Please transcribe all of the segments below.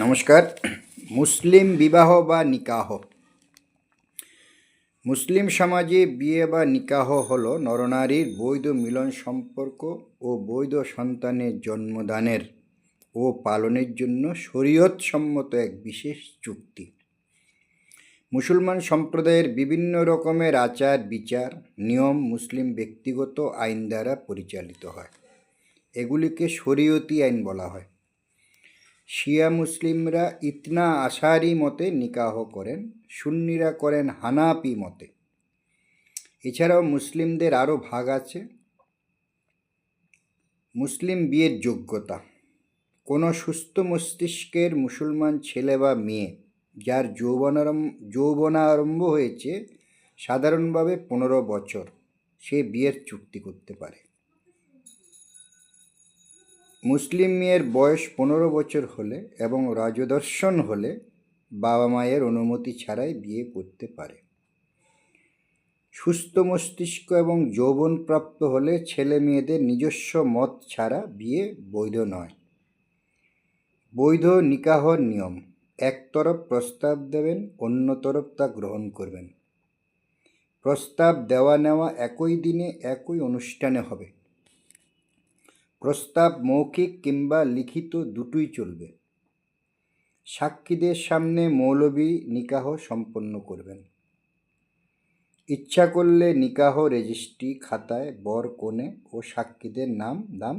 নমস্কার। মুসলিম বিবাহ বা নিকাহ। মুসলিম সমাজে বিয়ে বা নিকাহ হলো নরনারীর বৈধ মিলন সম্পর্ক ও বৈধ সন্তানের জন্মদানের ও পালনের জন্য শরীয়ত সম্মত এক বিশেষ চুক্তি। মুসলমান সম্প্রদায়ের বিভিন্ন রকমের আচার বিচার নিয়ম মুসলিম ব্যক্তিগত আইন দ্বারা পরিচালিত হয়। এগুলিকে শরীয়তি আইন বলা হয়। শিয়া মুসলিমরা ইতনা আশারি মতে নিকাহ করেন, সুন্নিরা করেন হানাফি মতে। এছাড়াও মুসলিমদের আরও ভাগ আছে। মুসলিম বিয়ের যোগ্যতা: কোনো সুস্থ মস্তিষ্কের মুসলমান ছেলে বা মেয়ে যার যৌবনারম্ভ হয়েছে সাধারণভাবে 15 বছর, সে বিয়ের চুক্তি করতে পারে। মুসলিম মেয়ের বয়স 15 বছর হলে এবং রাজদর্শন হলে বাবা মায়ের অনুমতি ছাড়াই বিয়ে করতে পারে। সুস্থ মস্তিষ্ক এবং যৌবনপ্রাপ্ত হলে ছেলে মেয়েদের নিজস্ব মত ছাড়া বিয়ে বৈধ নয়। বৈধ নিকাহর নিয়ম: এক তরফ প্রস্তাব দেবেন, অন্য তরফ তা গ্রহণ করবেন। প্রস্তাব দেওয়া নেওয়া একই দিনে একই অনুষ্ঠানে হবে। প্রস্তাব মৌখিক কিংবা লিখিত দুটোই চলবে। সাক্ষীদের সামনে মৌলবি নিকাহ সম্পন্ন করবেন। ইচ্ছা করলে নিকাহ রেজিস্ট্রি খাতায় বর কনে ও সাক্ষীদের নাম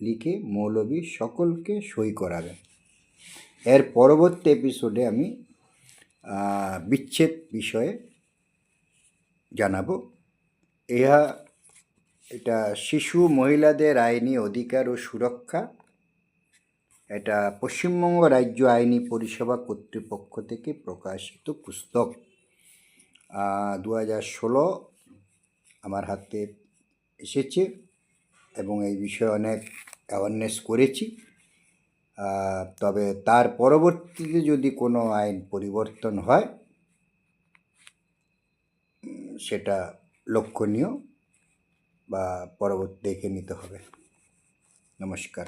লিখে মৌলবি সকলকে সই করাবেন। এর পরবর্তী এপিসোডে আমি বিচ্ছেদ বিষয়ে জানাবো। এটা শিশু মহিলাদের আইনি অধিকার ও সুরক্ষা। এটা পশ্চিমবঙ্গ রাজ্য আইনি পরিষেবা কর্তৃপক্ষ থেকে প্রকাশিত পুস্তক। 2016 আমার হাতে এসেছে এবং এই বিষয়ে অনেক অ্যাওয়ারনেস করেছি। তবে তার পরবর্তীতে যদি কোনো আইন পরিবর্তন হয় সেটা লক্ষণীয় বা পরবর্তী দেখে নিতে হবে। নমস্কার।